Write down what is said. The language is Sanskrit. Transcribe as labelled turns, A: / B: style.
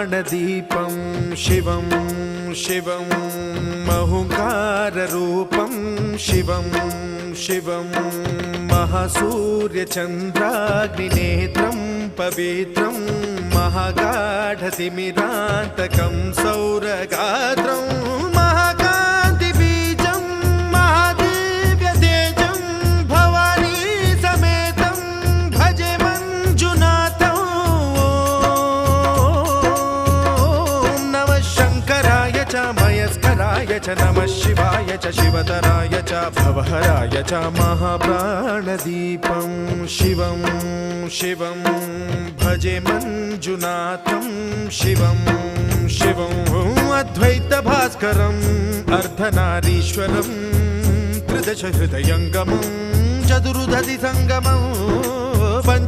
A: महाप्राणदीपं शिवं शिवं महुकाररूपं शिवं शिवं महासूर्यचन्द्राग्निनेत्रं पवित्रं महागाढतिमिरान्तकं सौरगात्रं महाकान्तिबीजं महादिव्यतेजं भवानी समेतं भजे मञ्जुनाथं। ॐ नमः शङ्कराय च मयस्कराय च नमः शिवाय च शिवतराय च भवहराय च महाप्राणदीपं शिवं शिवं भजे मञ्जुनाथं शिवं शिवं अद्वैतभास्करम् अर्धनारीश्वरं त्रिदश हृदयङ्गमं चतुर्दधि सङ्गमम्